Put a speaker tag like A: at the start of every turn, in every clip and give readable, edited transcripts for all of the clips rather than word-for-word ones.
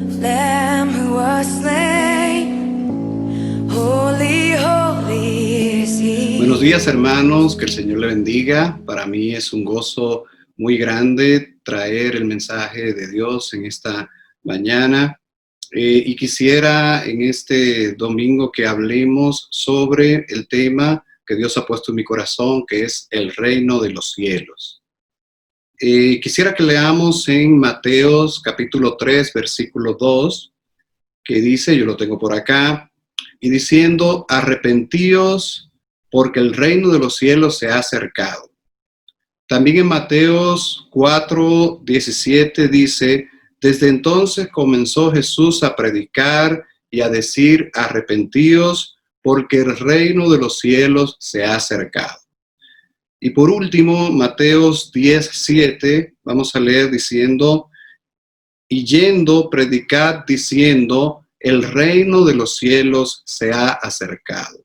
A: Lamb who was slain, holy, holy is he.
B: Buenos días, hermanos, que el Señor le bendiga. Para mí es un gozo muy grande traer el mensaje de Dios en esta mañana. Y quisiera en este domingo que hablemos sobre el tema que Dios ha puesto en mi corazón, que es el reino de los cielos. Quisiera que leamos en Mateos capítulo 3, versículo 2, que dice, yo lo tengo por acá, y diciendo, arrepentíos, porque el reino de los cielos se ha acercado. También en Mateos 4, 17 dice, desde entonces comenzó Jesús a predicar y a decir, arrepentíos, porque el reino de los cielos se ha acercado. Y por último, Mateos 10, 7, vamos a leer diciendo, y yendo, predicad diciendo, el reino de los cielos se ha acercado.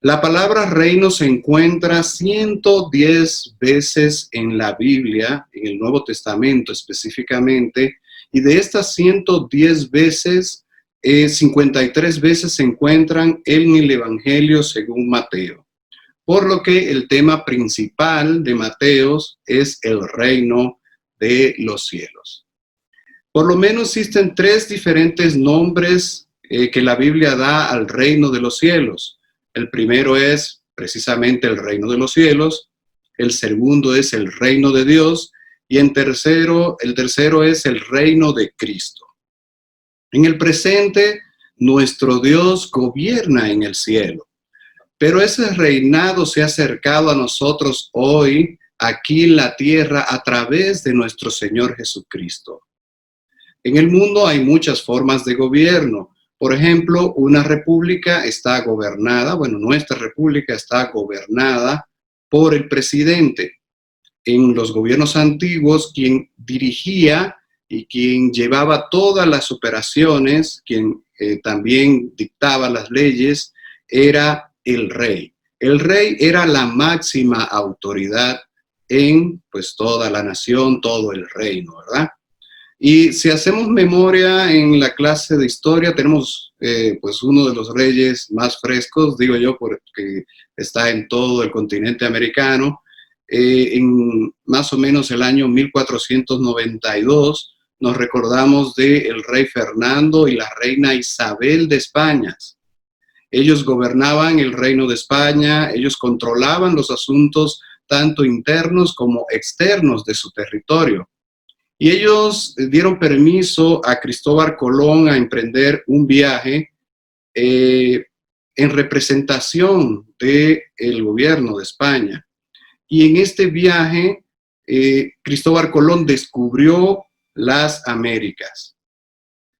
B: La palabra reino se encuentra 110 veces en la Biblia, en el Nuevo Testamento específicamente, y de estas 110 veces, 53 veces se encuentran en el Evangelio según Mateo. Por lo que el tema principal de Mateos es el reino de los cielos. Por lo menos existen 3 diferentes nombres que la Biblia da al reino de los cielos. El primero es precisamente el reino de los cielos, el segundo es el reino de Dios y el tercero es el reino de Cristo. En el presente, nuestro Dios gobierna en el cielo, pero ese reinado se ha acercado a nosotros hoy, aquí en la tierra, a través de nuestro Señor Jesucristo. En el mundo hay muchas formas de gobierno. Por ejemplo, una república está gobernada, nuestra república está gobernada por el presidente. En los gobiernos antiguos, quien dirigía y quien llevaba todas las operaciones, quien también dictaba las leyes, era el rey. El rey era la máxima autoridad en toda la nación, todo el reino, ¿verdad? Y si hacemos memoria en la clase de historia, tenemos uno de los reyes más frescos, digo yo, porque está en todo el continente americano. En más o menos el año 1492 nos recordamos del rey Fernando y la reina Isabel de España. Ellos gobernaban el reino de España, ellos controlaban los asuntos tanto internos como externos de su territorio. Y ellos dieron permiso a Cristóbal Colón a emprender un viaje en representación del gobierno de España. Y en este viaje, Cristóbal Colón descubrió las Américas.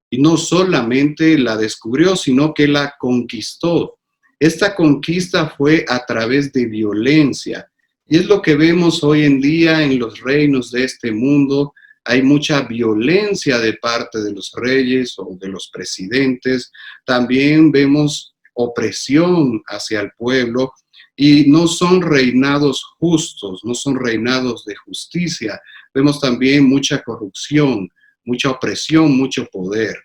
B: Y no solamente la descubrió, sino que la conquistó. Esta conquista fue a través de violencia. Y es lo que vemos hoy en día en los reinos de este mundo. Hay mucha violencia de parte de los reyes o de los presidentes. También vemos opresión hacia el pueblo y no son reinados justos, no son reinados de justicia. Vemos también mucha corrupción, mucha opresión, mucho poder.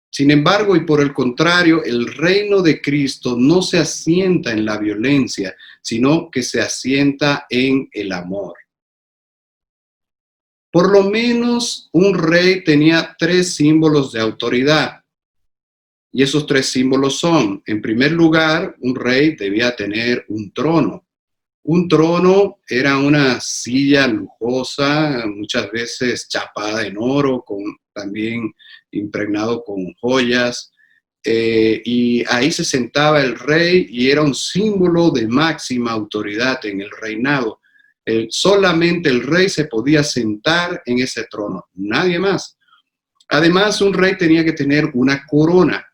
B: Sin embargo, y por el contrario, el reino de Cristo no se asienta en la violencia, sino que se asienta en el amor. Por lo menos un rey tenía 3 símbolos de autoridad. Y esos 3 símbolos son, en primer lugar, un rey debía tener un trono. Un trono era una silla lujosa, muchas veces chapada en oro, también impregnado con joyas. Y ahí se sentaba el rey y era un símbolo de máxima autoridad en el reinado. Solamente el rey se podía sentar en ese trono, nadie más. Además, un rey tenía que tener una corona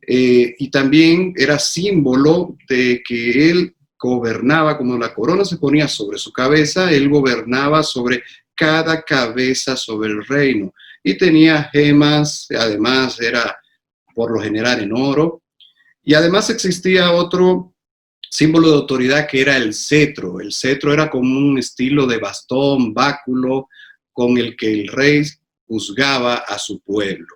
B: y también era símbolo de que él gobernaba, como la corona se ponía sobre su cabeza, él gobernaba sobre cada cabeza sobre el reino y tenía gemas, además era por lo general en oro, y además existía otro símbolo de autoridad que era el cetro. El cetro era como un estilo de bastón, báculo, con el que el rey juzgaba a su pueblo.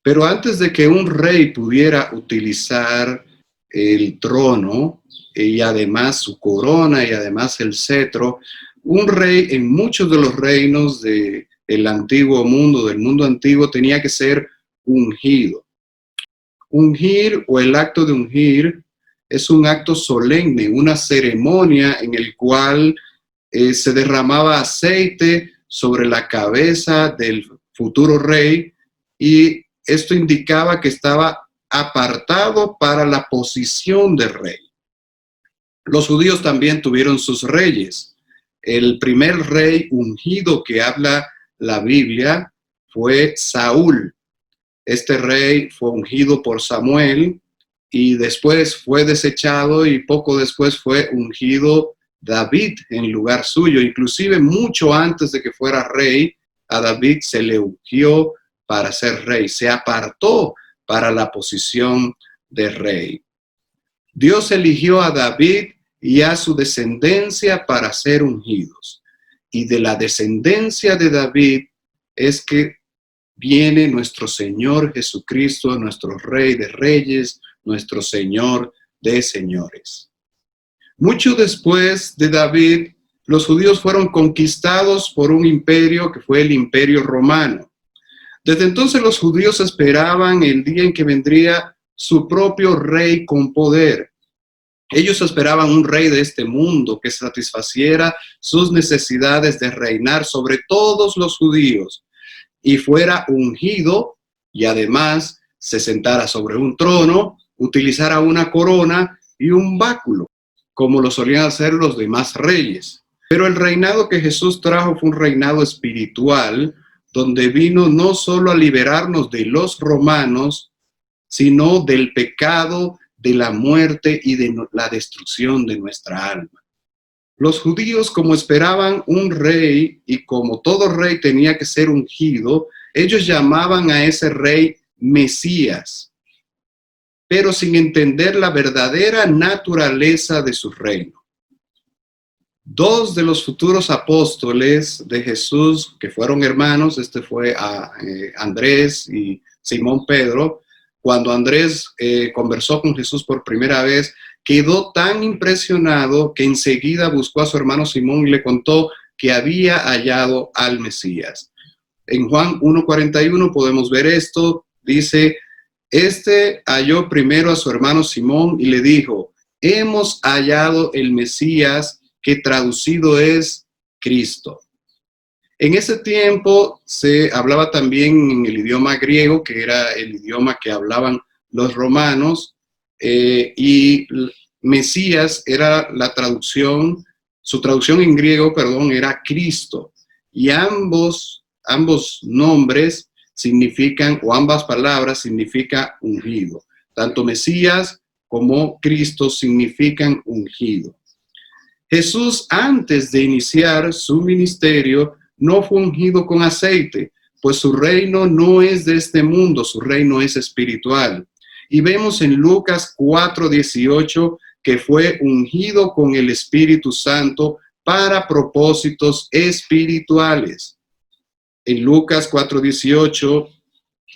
B: Pero antes de que un rey pudiera utilizar el trono y además su corona y además el cetro, un rey en muchos de los reinos del antiguo mundo, del mundo antiguo, tenía que ser ungido. Ungir o el acto de ungir es un acto solemne, una ceremonia en el cual se derramaba aceite sobre la cabeza del futuro rey y esto indicaba que estaba apartado para la posición de rey. Los judíos también tuvieron sus reyes. El primer rey ungido que habla la Biblia fue Saúl. Este rey fue ungido por Samuel y después fue desechado y poco después fue ungido David en lugar suyo. Inclusive mucho antes de que fuera rey, a David se le ungió para ser rey, se apartó para la posición de rey. Dios eligió a David y a su descendencia para ser ungidos. Y de la descendencia de David es que viene nuestro Señor Jesucristo, nuestro Rey de Reyes, nuestro Señor de Señores. Mucho después de David, los judíos fueron conquistados por un imperio que fue el Imperio Romano. Desde entonces los judíos esperaban el día en que vendría su propio rey con poder. Ellos esperaban un rey de este mundo que satisfaciera sus necesidades de reinar sobre todos los judíos y fuera ungido y además se sentara sobre un trono, utilizara una corona y un báculo, como lo solían hacer los demás reyes. Pero el reinado que Jesús trajo fue un reinado espiritual, donde vino no solo a liberarnos de los romanos, sino del pecado, de la muerte y de la destrucción de nuestra alma. Los judíos, como esperaban un rey y como todo rey tenía que ser ungido, ellos llamaban a ese rey Mesías, pero sin entender la verdadera naturaleza de su reino. Dos de los futuros apóstoles de Jesús, que fueron hermanos, este fue Andrés y Simón Pedro. Cuando Andrés conversó con Jesús por primera vez, quedó tan impresionado que enseguida buscó a su hermano Simón y le contó que había hallado al Mesías. En Juan 1:41 podemos ver esto, dice, este halló primero a su hermano Simón y le dijo, hemos hallado el Mesías, que traducido es Cristo. En ese tiempo se hablaba también en el idioma griego, que era el idioma que hablaban los romanos, y Mesías era la traducción, su traducción en griego, era Cristo. Y ambos nombres significan, o ambas palabras significan ungido. Tanto Mesías como Cristo significan ungido. Jesús, antes de iniciar su ministerio, no fue ungido con aceite, pues su reino no es de este mundo, su reino es espiritual. Y vemos en Lucas 4:18 que fue ungido con el Espíritu Santo para propósitos espirituales. En Lucas 4:18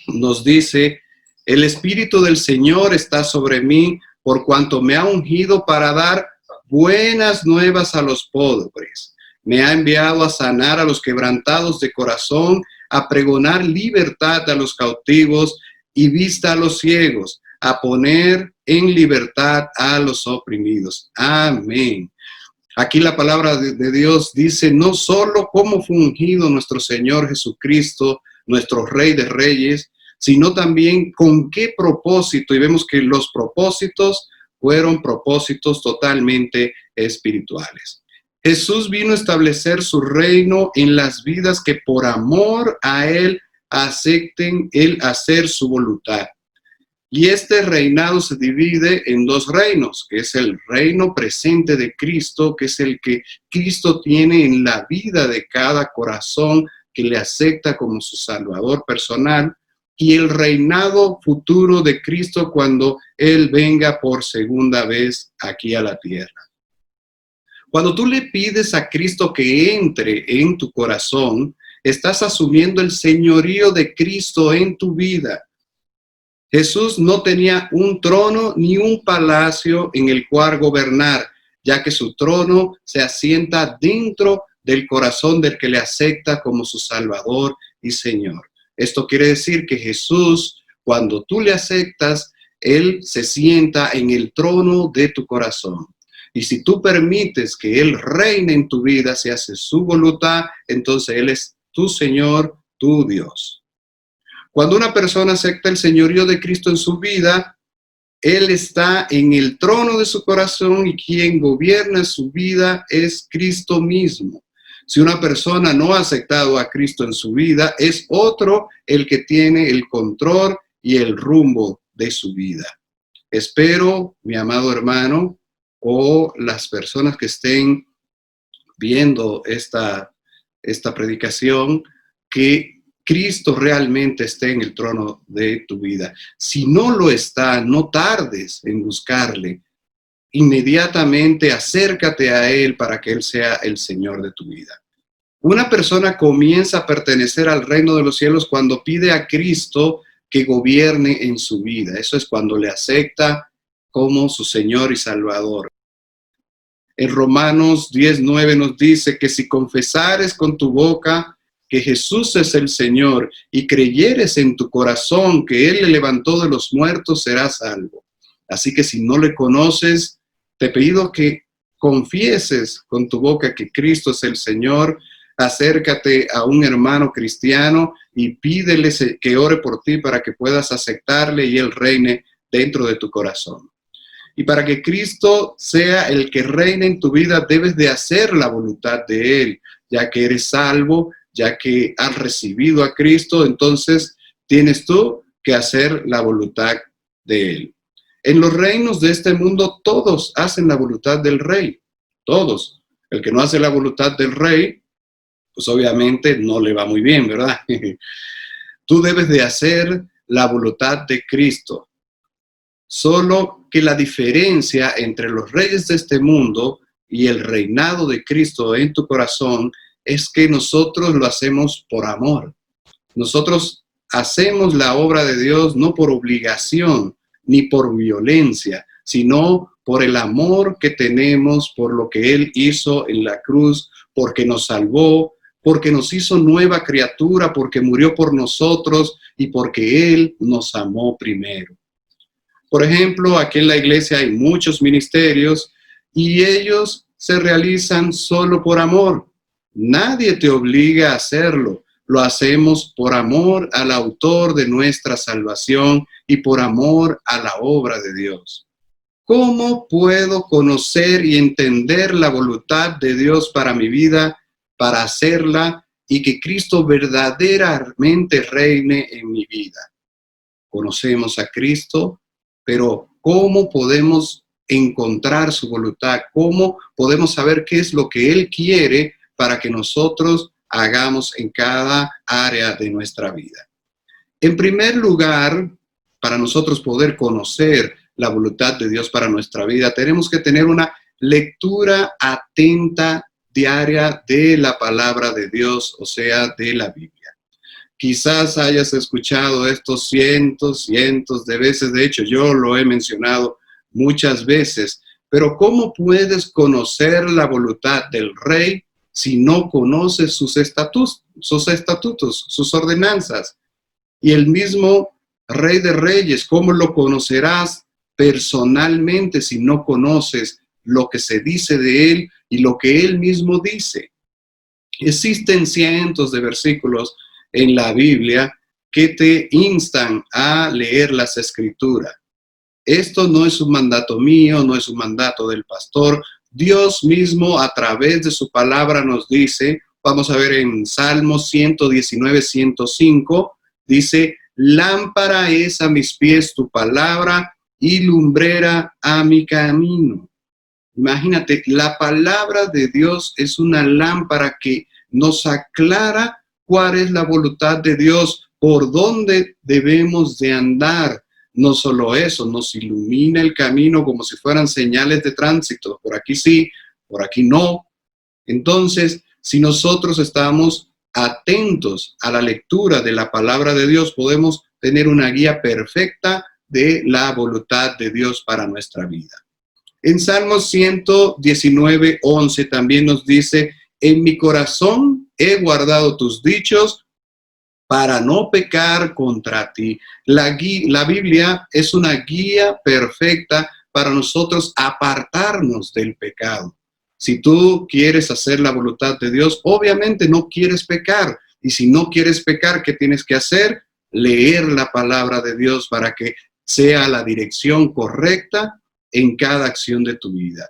B: nos dice, el Espíritu del Señor está sobre mí, por cuanto me ha ungido para dar buenas nuevas a los pobres. Me ha enviado a sanar a los quebrantados de corazón, a pregonar libertad a los cautivos y vista a los ciegos, a poner en libertad a los oprimidos. Amén. Aquí la palabra de Dios dice no solo cómo fue ungido nuestro Señor Jesucristo, nuestro Rey de Reyes, sino también con qué propósito. Y vemos que los propósitos fueron propósitos totalmente espirituales. Jesús vino a establecer su reino en las vidas que por amor a Él acepten el hacer su voluntad. Y este reinado se divide en dos reinos, que es el reino presente de Cristo, que es el que Cristo tiene en la vida de cada corazón que le acepta como su Salvador personal, y el reinado futuro de Cristo cuando Él venga por segunda vez aquí a la tierra. Cuando tú le pides a Cristo que entre en tu corazón, Estás asumiendo el señorío de Cristo en tu vida. Jesús no tenía un trono ni un palacio en el cual gobernar, ya que su trono se asienta dentro del corazón del que le acepta como su Salvador y Señor. Esto quiere decir que Jesús, cuando tú le aceptas, Él se sienta en el trono de tu corazón. Y si tú permites que Él reine en tu vida, se hace su voluntad, entonces Él es tu Señor, tu Dios. Cuando una persona acepta el señorío de Cristo en su vida, Él está en el trono de su corazón y quien gobierna su vida es Cristo mismo. Si una persona no ha aceptado a Cristo en su vida, es otro el que tiene el control y el rumbo de su vida. Espero, mi amado hermano, o las personas que estén viendo esta predicación, que Cristo realmente esté en el trono de tu vida. Si no lo está, no tardes en buscarle. Inmediatamente acércate a Él para que Él sea el Señor de tu vida. Una persona comienza a pertenecer al reino de los cielos cuando pide a Cristo que gobierne en su vida. Eso es cuando le acepta como su Señor y Salvador. En Romanos 10:9 nos dice que si confesares con tu boca que Jesús es el Señor y creyeres en tu corazón que Él le levantó de los muertos, serás salvo. Así que si no le conoces, te pido que confieses con tu boca que Cristo es el Señor. Acércate a un hermano cristiano y pídele que ore por ti para que puedas aceptarle y Él reine dentro de tu corazón. Y para que Cristo sea el que reine en tu vida, debes de hacer la voluntad de Él, ya que eres salvo, ya que has recibido a Cristo, entonces tienes tú que hacer la voluntad de Él. En los reinos de este mundo todos hacen la voluntad del rey, todos. El que no hace la voluntad del rey, pues obviamente no le va muy bien, ¿verdad? Tú debes de hacer la voluntad de Cristo. Solo que la diferencia entre los reyes de este mundo y el reinado de Cristo en tu corazón es que nosotros lo hacemos por amor. Nosotros hacemos la obra de Dios no por obligación ni por violencia, sino por el amor que tenemos por lo que Él hizo en la cruz, porque nos salvó, porque nos hizo nueva criatura, porque murió por nosotros y porque Él nos amó primero. Por ejemplo, aquí en la iglesia hay muchos ministerios y ellos se realizan solo por amor. Nadie te obliga a hacerlo. Lo hacemos por amor al autor de nuestra salvación y por amor a la obra de Dios. ¿Cómo puedo conocer y entender la voluntad de Dios para mi vida, para hacerla y que Cristo verdaderamente reine en mi vida? Conocemos a Cristo, pero ¿cómo podemos encontrar su voluntad? ¿Cómo podemos saber qué es lo que Él quiere para que nosotros hagamos en cada área de nuestra vida? En primer lugar, para nosotros poder conocer la voluntad de Dios para nuestra vida, tenemos que tener una lectura atenta diaria de la palabra de Dios, o sea, de la Biblia. Quizás hayas escuchado esto cientos de veces. De hecho, yo lo he mencionado muchas veces. Pero ¿cómo puedes conocer la voluntad del rey si no conoces sus estatutos, sus ordenanzas? Y el mismo Rey de Reyes, ¿cómo lo conocerás personalmente si no conoces lo que se dice de Él y lo que Él mismo dice? Existen cientos de versículos en la Biblia que te instan a leer las Escrituras. Esto no es un mandato mío, no es un mandato del pastor. Dios mismo a través de su palabra nos dice, vamos a ver en Salmos 119, 105, dice, lámpara es a mis pies tu palabra y lumbrera a mi camino. Imagínate, la palabra de Dios es una lámpara que nos aclara cuál es la voluntad de Dios, por dónde debemos de andar. No solo eso, nos ilumina el camino como si fueran señales de tránsito. Por aquí sí, por aquí no. Entonces, si nosotros estamos atentos a la lectura de la palabra de Dios, podemos tener una guía perfecta de la voluntad de Dios para nuestra vida. En Salmos 119:11 también nos dice: en mi corazón he guardado tus dichos para no pecar contra ti. La Biblia es una guía perfecta para nosotros apartarnos del pecado. Si tú quieres hacer la voluntad de Dios, obviamente no quieres pecar. Y si no quieres pecar, ¿qué tienes que hacer? Leer la palabra de Dios para que sea la dirección correcta en cada acción de tu vida.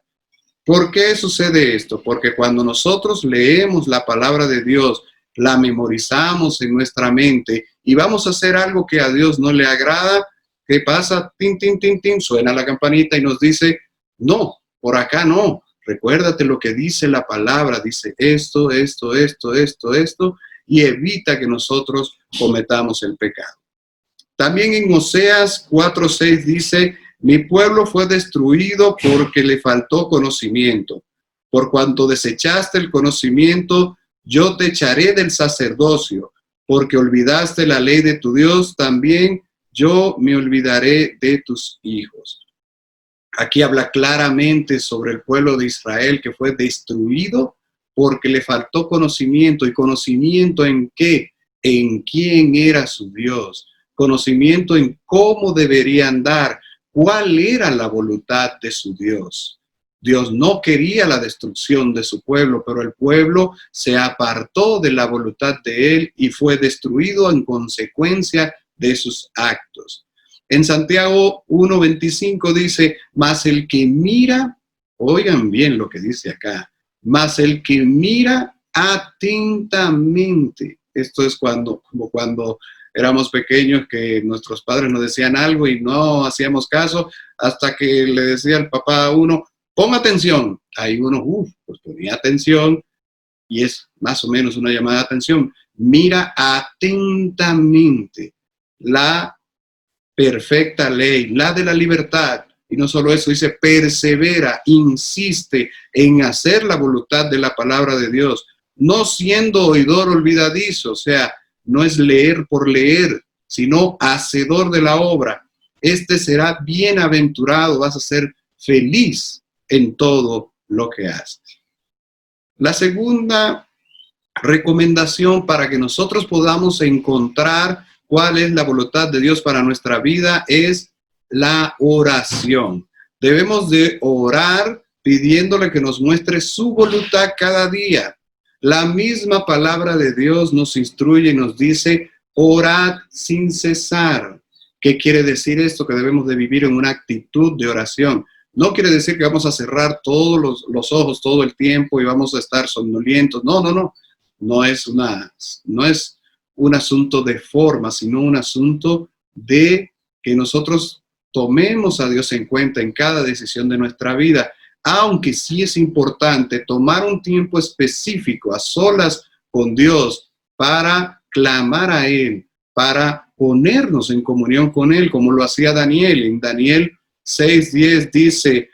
B: ¿Por qué sucede esto? Porque cuando nosotros leemos la palabra de Dios, la memorizamos en nuestra mente y vamos a hacer algo que a Dios no le agrada, ¿qué pasa? Tin, tin, tin, tin, suena la campanita y nos dice: no, por acá no. Recuérdate lo que dice la palabra, dice esto, esto, esto, esto, esto, y evita que nosotros cometamos el pecado. También en Oseas 4:6 dice: mi pueblo fue destruido porque le faltó conocimiento. Por cuanto desechaste el conocimiento, yo te echaré del sacerdocio. Porque olvidaste la ley de tu Dios, también yo me olvidaré de tus hijos. Aquí habla claramente sobre el pueblo de Israel que fue destruido porque le faltó conocimiento. ¿Y conocimiento en qué? En quién era su Dios. Conocimiento en cómo debería andar. ¿Cuál era la voluntad de su Dios? Dios no quería la destrucción de su pueblo, pero el pueblo se apartó de la voluntad de él y fue destruido en consecuencia de sus actos. En Santiago 1:25 dice: mas el que mira, oigan bien lo que dice acá, mas el que mira atentamente. Esto es como cuando éramos pequeños, que nuestros padres nos decían algo y no hacíamos caso, hasta que le decía el papá a uno: pon atención. Ahí uno, pues ponía atención, y es más o menos una llamada de atención. Mira atentamente la perfecta ley, la de la libertad. Y no solo eso, dice: persevera, insiste en hacer la voluntad de la palabra de Dios, no siendo oidor olvidadizo, o sea, no es leer por leer, sino hacedor de la obra. Este será bienaventurado, vas a ser feliz en todo lo que haces. La segunda recomendación para que nosotros podamos encontrar cuál es la voluntad de Dios para nuestra vida es la oración. Debemos de orar pidiéndole que nos muestre su voluntad cada día. La misma palabra de Dios nos instruye y nos dice: orad sin cesar. ¿Qué quiere decir esto? Que debemos de vivir en una actitud de oración. No quiere decir que vamos a cerrar todos los ojos todo el tiempo y vamos a estar somnolientos. No, no, no. No es un asunto de forma, sino un asunto de que nosotros tomemos a Dios en cuenta en cada decisión de nuestra vida. Aunque sí es importante tomar un tiempo específico a solas con Dios para clamar a Él, para ponernos en comunión con Él, como lo hacía Daniel. En Daniel 6:10 dice: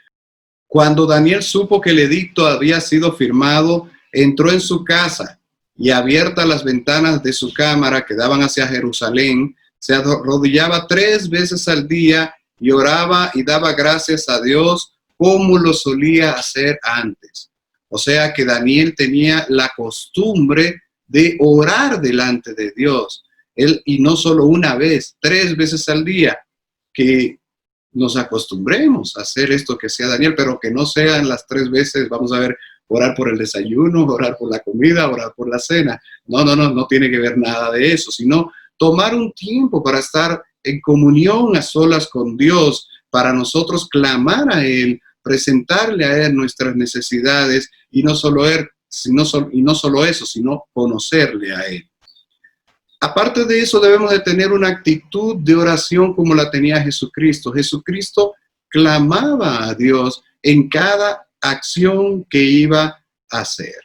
B: cuando Daniel supo que el edicto había sido firmado, entró en su casa y, abiertas las ventanas de su cámara que daban hacia Jerusalén, se arrodillaba 3 veces al día y oraba y daba gracias a Dios como lo solía hacer antes. O sea que Daniel tenía la costumbre de orar delante de Dios. Él, y no solo una vez, 3 veces al día. Que nos acostumbremos a hacer esto que sea Daniel, pero que no sean las 3 veces, vamos a ver, orar por el desayuno, orar por la comida, orar por la cena. No tiene que ver nada de eso, sino tomar un tiempo para estar en comunión a solas con Dios, para nosotros clamar a Él, presentarle a Él nuestras necesidades, y no solo eso, sino conocerle a Él. Aparte de eso, debemos de tener una actitud de oración como la tenía Jesucristo. Jesucristo clamaba a Dios en cada acción que iba a hacer.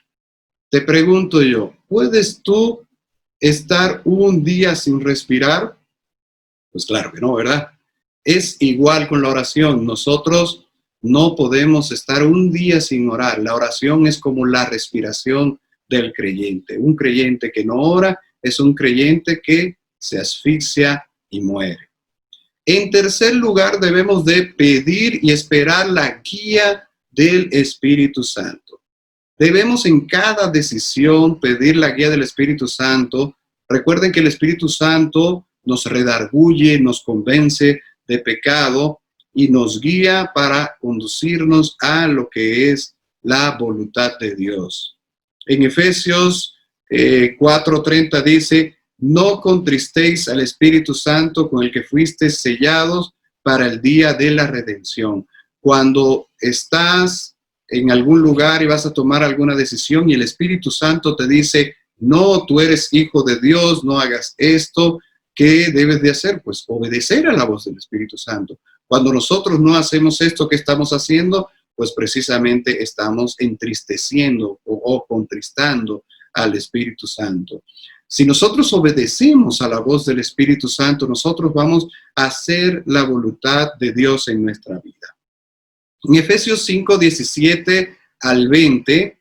B: Te pregunto yo, ¿puedes tú estar un día sin respirar? Pues claro que no, ¿verdad? Es igual con la oración. Nosotros no podemos estar un día sin orar. La oración es como la respiración del creyente. Un creyente que no ora es un creyente que se asfixia y muere. En tercer lugar, debemos de pedir y esperar la guía del Espíritu Santo. Debemos en cada decisión pedir la guía del Espíritu Santo. Recuerden que el Espíritu Santo nos redarguye, nos convence de pecado y nos guía para conducirnos a lo que es la voluntad de Dios. En Efesios 4:30 dice: no contristéis al Espíritu Santo con el que fuisteis sellados para el día de la redención. Cuando estás en algún lugar y vas a tomar alguna decisión y el Espíritu Santo te dice: no, tú eres hijo de Dios, no hagas esto, ¿qué debes de hacer? Pues obedecer a la voz del Espíritu Santo. Cuando nosotros no hacemos esto que estamos haciendo, pues precisamente estamos entristeciendo o contristando al Espíritu Santo. Si nosotros obedecemos a la voz del Espíritu Santo, nosotros vamos a hacer la voluntad de Dios en nuestra vida. En Efesios 5:17 al 20,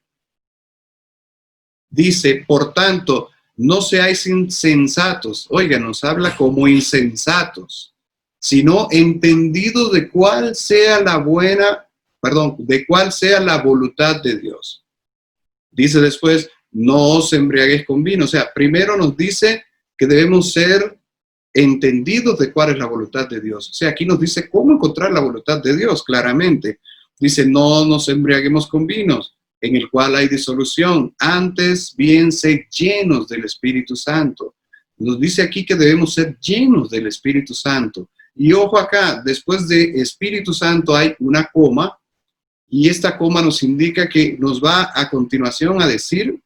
B: dice: por tanto, no seáis insensatos. Oiga, nos habla como insensatos, sino entendidos de cuál sea la voluntad de Dios. Dice después: no os embriaguéis con vino. O sea, primero nos dice que debemos ser entendidos de cuál es la voluntad de Dios. O sea, aquí nos dice cómo encontrar la voluntad de Dios, claramente. Dice: no nos embriaguemos con vinos, en el cual hay disolución. Antes, bien, sed llenos del Espíritu Santo. Nos dice aquí que debemos ser llenos del Espíritu Santo. Y ojo acá, después de Espíritu Santo hay una coma, y esta coma nos indica que nos va a continuación a decir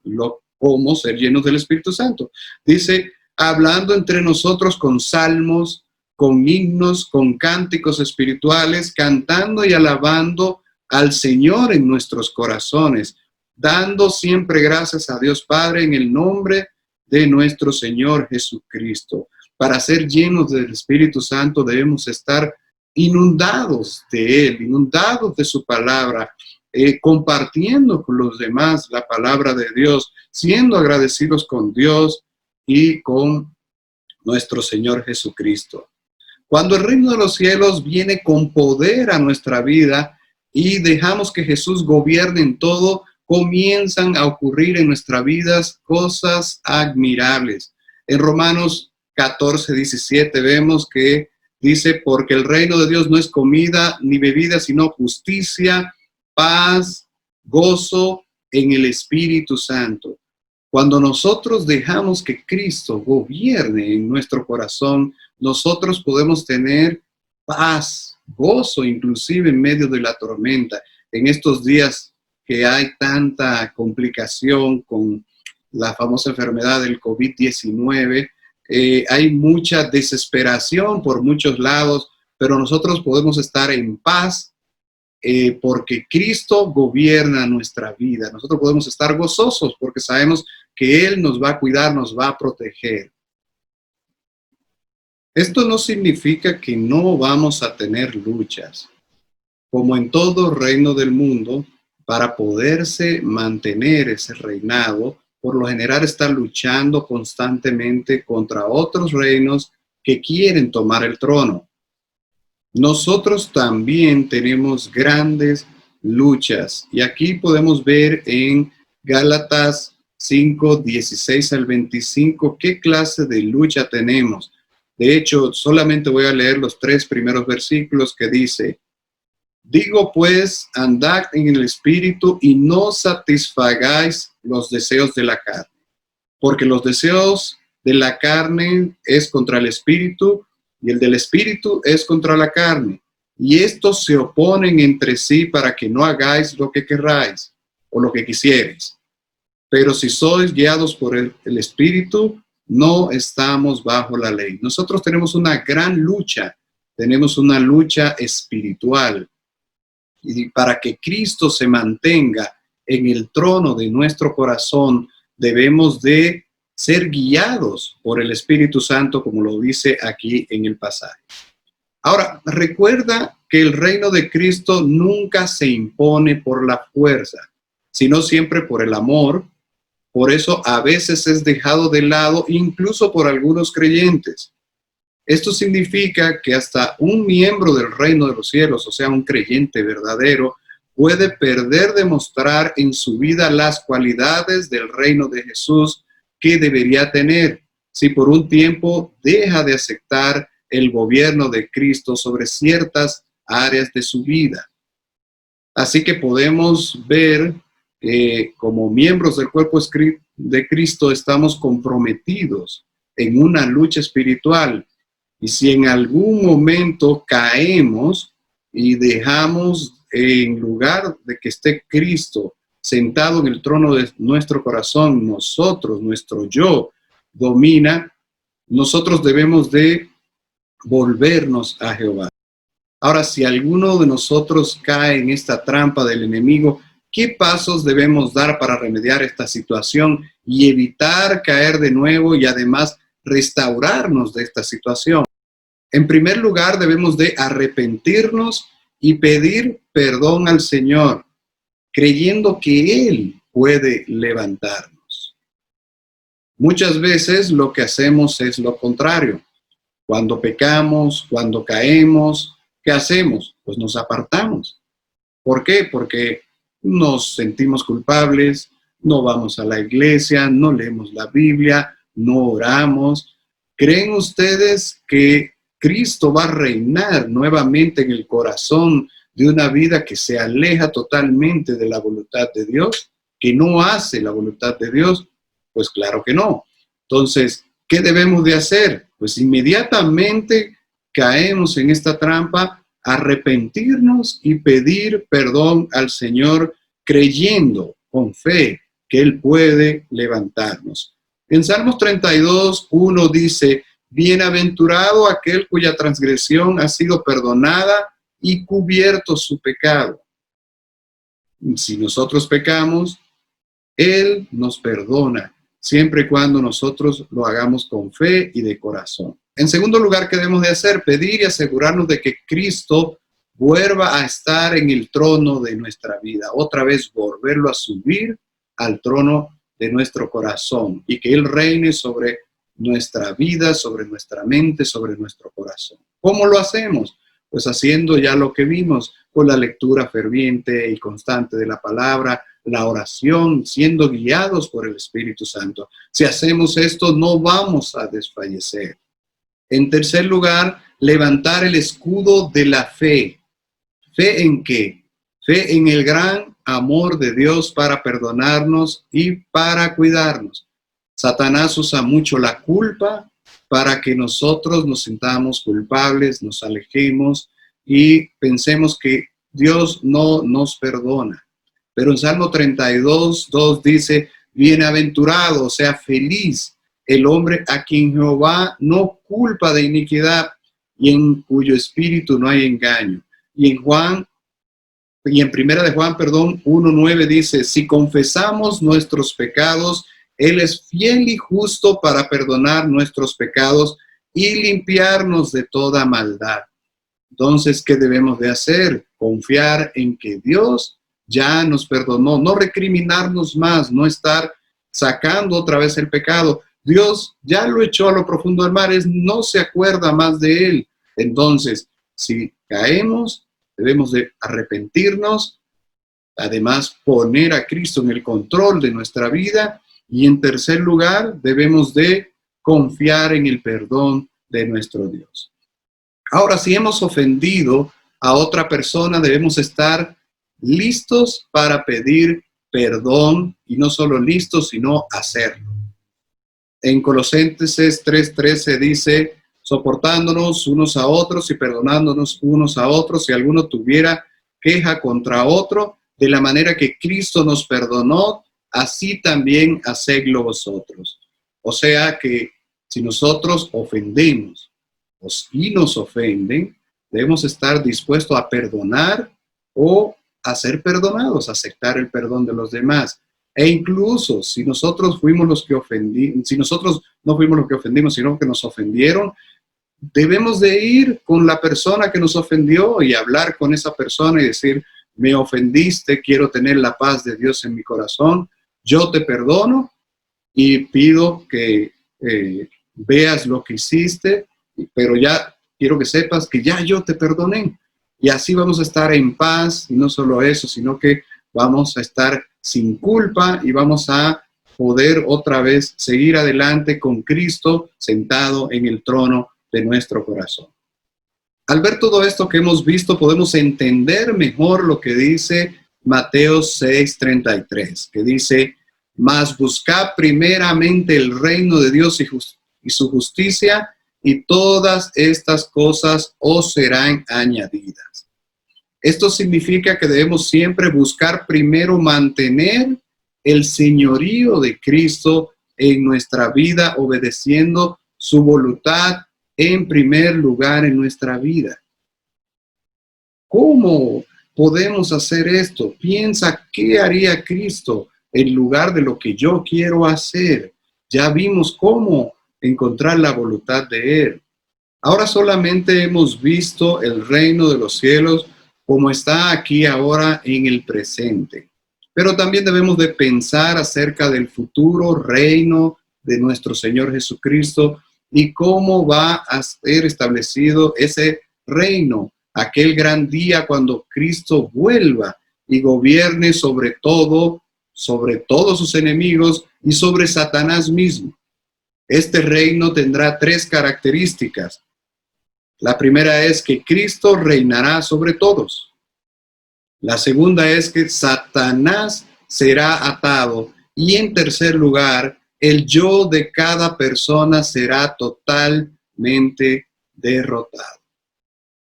B: cómo ser llenos del Espíritu Santo. Dice: hablando entre nosotros con salmos, con himnos, con cánticos espirituales, cantando y alabando al Señor en nuestros corazones, dando siempre gracias a Dios Padre en el nombre de nuestro Señor Jesucristo. Para ser llenos del Espíritu Santo debemos estar inundados de Él, inundados de su palabra, compartiendo con los demás la palabra de Dios, siendo agradecidos con Dios y con nuestro Señor Jesucristo. Cuando el reino de los cielos viene con poder a nuestra vida y dejamos que Jesús gobierne en todo, comienzan a ocurrir en nuestras vidas cosas admirables. En Romanos 14:17 vemos que dice: porque el reino de Dios no es comida ni bebida, sino justicia, paz, gozo en el Espíritu Santo. Cuando nosotros dejamos que Cristo gobierne en nuestro corazón, nosotros podemos tener paz, gozo, inclusive en medio de la tormenta. En estos días que hay tanta complicación con la famosa enfermedad del COVID-19, hay mucha desesperación por muchos lados, pero nosotros podemos estar en paz porque Cristo gobierna nuestra vida. Nosotros podemos estar gozosos porque sabemos que Él nos va a cuidar, nos va a proteger. Esto no significa que no vamos a tener luchas. Como en todo reino del mundo, para poderse mantener ese reinado, por lo general está luchando constantemente contra otros reinos que quieren tomar el trono. Nosotros también tenemos grandes luchas. Y aquí podemos ver en Gálatas 5:16 al 25 qué clase de lucha tenemos. De hecho, solamente voy a leer los 3 primeros versículos que dice: digo pues, andad en el Espíritu y no satisfagáis los deseos de la carne. Porque los deseos de la carne es contra el Espíritu y el del Espíritu es contra la carne. Y estos se oponen entre sí para que no hagáis lo que querráis o lo que quisierais. Pero si sois guiados por el Espíritu, no estamos bajo la ley. Nosotros tenemos una gran lucha, tenemos una lucha espiritual. Y para que Cristo se mantenga en el trono de nuestro corazón, debemos de ser guiados por el Espíritu Santo, como lo dice aquí en el pasaje. Ahora, recuerda que el reino de Cristo nunca se impone por la fuerza, sino siempre por el amor, Por eso a veces es dejado de lado incluso por algunos creyentes. Esto significa que hasta un miembro del reino de los cielos, o sea, un creyente verdadero, puede perder de mostrar en su vida las cualidades del reino de Jesús que debería tener si por un tiempo deja de aceptar el gobierno de Cristo sobre ciertas áreas de su vida. Así que podemos ver que como miembros del cuerpo de Cristo estamos comprometidos en una lucha espiritual. Y si en algún momento caemos y dejamos, en lugar de que esté Cristo sentado en el trono de nuestro corazón, nuestro yo domina, nosotros debemos de volvernos a Jehová. Ahora, si alguno de nosotros cae en esta trampa del enemigo, ¿qué pasos debemos dar para remediar esta situación y evitar caer de nuevo y además restaurarnos de esta situación? En primer lugar, debemos de arrepentirnos y pedir perdón al Señor, creyendo que Él puede levantarnos. Muchas veces lo que hacemos es lo contrario. Cuando pecamos, cuando caemos, ¿qué hacemos? Pues nos apartamos. ¿Por qué? Porque nos sentimos culpables, no vamos a la iglesia, no leemos la Biblia, no oramos. ¿Creen ustedes que Cristo va a reinar nuevamente en el corazón de una vida que se aleja totalmente de la voluntad de Dios, que no hace la voluntad de Dios? Pues claro que no. Entonces, ¿qué debemos de hacer? Pues inmediatamente caemos en esta trampa, arrepentirnos y pedir perdón al Señor, creyendo con fe que Él puede levantarnos. En Salmos 32, 1 dice: bienaventurado aquel cuya transgresión ha sido perdonada y cubierto su pecado. Si nosotros pecamos, Él nos perdona, siempre y cuando nosotros lo hagamos con fe y de corazón. En segundo lugar, ¿qué debemos de hacer? Pedir y asegurarnos de que Cristo vuelva a estar en el trono de nuestra vida. Otra vez volverlo a subir al trono de nuestro corazón y que Él reine sobre nuestra vida, sobre nuestra mente, sobre nuestro corazón. ¿Cómo lo hacemos? Pues haciendo ya lo que vimos, con la lectura ferviente y constante de la palabra, la oración, siendo guiados por el Espíritu Santo. Si hacemos esto, no vamos a desfallecer. En tercer lugar, levantar el escudo de la fe. ¿Fe en qué? Fe en el gran amor de Dios para perdonarnos y para cuidarnos. Satanás usa mucho la culpa para que nosotros nos sintamos culpables, nos alejemos y pensemos que Dios no nos perdona. Pero en Salmo 32, 2 dice: bienaventurado, o sea, feliz, el hombre a quien Jehová no culpa de iniquidad y en cuyo espíritu no hay engaño. Y en primera de Juan, 1:9 dice: si confesamos nuestros pecados, Él es fiel y justo para perdonar nuestros pecados y limpiarnos de toda maldad. Entonces, ¿qué debemos de hacer? Confiar en que Dios ya nos perdonó, no recriminarnos más, no estar sacando otra vez el pecado. Dios ya lo echó a lo profundo del mar, no se acuerda más de él. Entonces, si caemos, debemos de arrepentirnos, además poner a Cristo en el control de nuestra vida y en tercer lugar, debemos de confiar en el perdón de nuestro Dios. Ahora, si hemos ofendido a otra persona, debemos estar listos para pedir perdón y no solo listos, sino hacerlo. En Colosenses 3:13 dice: soportándonos unos a otros y perdonándonos unos a otros si alguno tuviera queja contra otro, de la manera que Cristo nos perdonó, así también hacedlo vosotros. O sea que si nosotros ofendemos y nos ofenden, debemos estar dispuestos a perdonar o a ser perdonados, aceptar el perdón de los demás. E incluso si nosotros fuimos los que ofendimos, si nosotros no fuimos los que ofendimos, sino que nos ofendieron, debemos de ir con la persona que nos ofendió y hablar con esa persona y decir: me ofendiste, quiero tener la paz de Dios en mi corazón, yo te perdono y pido que veas lo que hiciste, pero ya quiero que sepas que ya yo te perdoné. Y así vamos a estar en paz, y no solo eso, sino que vamos a estar sin culpa y vamos a poder otra vez seguir adelante con Cristo sentado en el trono de nuestro corazón. Al ver todo esto que hemos visto, podemos entender mejor lo que dice Mateo 6:33, que dice: mas buscad primeramente el reino de Dios y su justicia, y todas estas cosas os serán añadidas. Esto significa que debemos siempre buscar primero mantener el señorío de Cristo en nuestra vida, obedeciendo su voluntad en primer lugar en nuestra vida. ¿Cómo podemos hacer esto? Piensa, ¿qué haría Cristo en lugar de lo que yo quiero hacer? Ya vimos cómo encontrar la voluntad de Él. Ahora solamente hemos visto el reino de los cielos como está aquí ahora en el presente. Pero también debemos de pensar acerca del futuro reino de nuestro Señor Jesucristo y cómo va a ser establecido ese reino, aquel gran día cuando Cristo vuelva y gobierne sobre todos sus enemigos y sobre Satanás mismo. Este reino tendrá 3 características. La primera es que Cristo reinará sobre todos. La segunda es que Satanás será atado. Y en tercer lugar, el yo de cada persona será totalmente derrotado.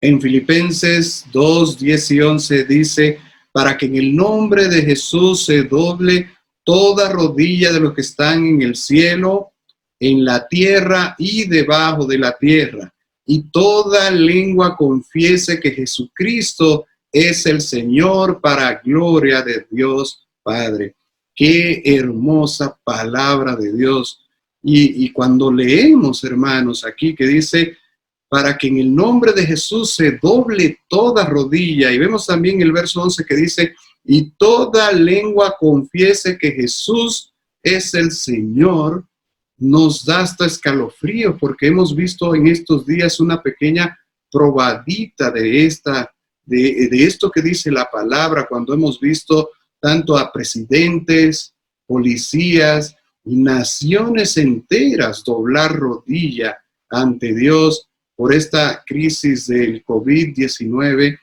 B: En Filipenses 2, 10 y 11 dice: para que en el nombre de Jesús se doble toda rodilla de los que están en el cielo, en la tierra y debajo de la tierra, y toda lengua confiese que Jesucristo es el Señor, para gloria de Dios Padre. Qué hermosa palabra de Dios. Y cuando leemos, hermanos, aquí que dice: para que en el nombre de Jesús se doble toda rodilla. Y vemos también el verso 11 que dice: y toda lengua confiese que Jesús es el Señor. Nos da hasta escalofrío, porque hemos visto en estos días una pequeña probadita de esto que dice la palabra, cuando hemos visto tanto a presidentes, policías y naciones enteras doblar rodilla ante Dios por esta crisis del COVID-19,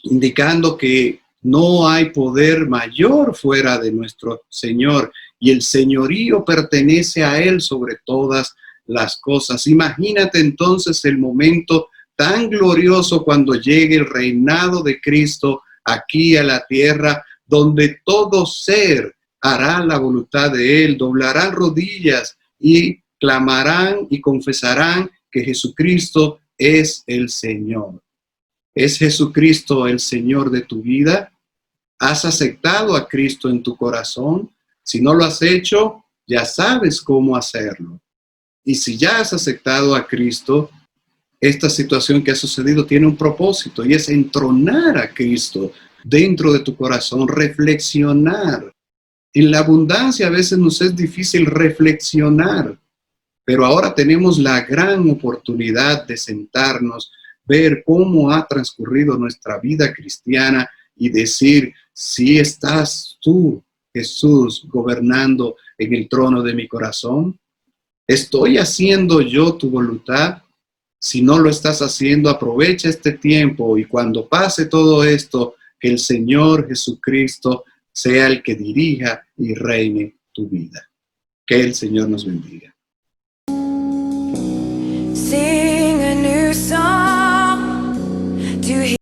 B: indicando que no hay poder mayor fuera de nuestro Señor y el señorío pertenece a Él sobre todas las cosas. Imagínate entonces el momento tan glorioso cuando llegue el reinado de Cristo aquí a la tierra, donde todo ser hará la voluntad de Él, doblarán rodillas y clamarán y confesarán que Jesucristo es el Señor. ¿Es Jesucristo el Señor de tu vida? ¿Has aceptado a Cristo en tu corazón? Si no lo has hecho, ya sabes cómo hacerlo. Y si ya has aceptado a Cristo, esta situación que ha sucedido tiene un propósito, y es entronar a Cristo dentro de tu corazón, reflexionar. En la abundancia a veces nos es difícil reflexionar, pero ahora tenemos la gran oportunidad de sentarnos, ver cómo ha transcurrido nuestra vida cristiana y decir: si estás tú, Jesús, gobernando en el trono de mi corazón. ¿Estoy haciendo yo tu voluntad? Si no lo estás haciendo, aprovecha este tiempo, y cuando pase todo esto, que el Señor Jesucristo sea el que dirija y reine tu vida. Que el Señor nos bendiga.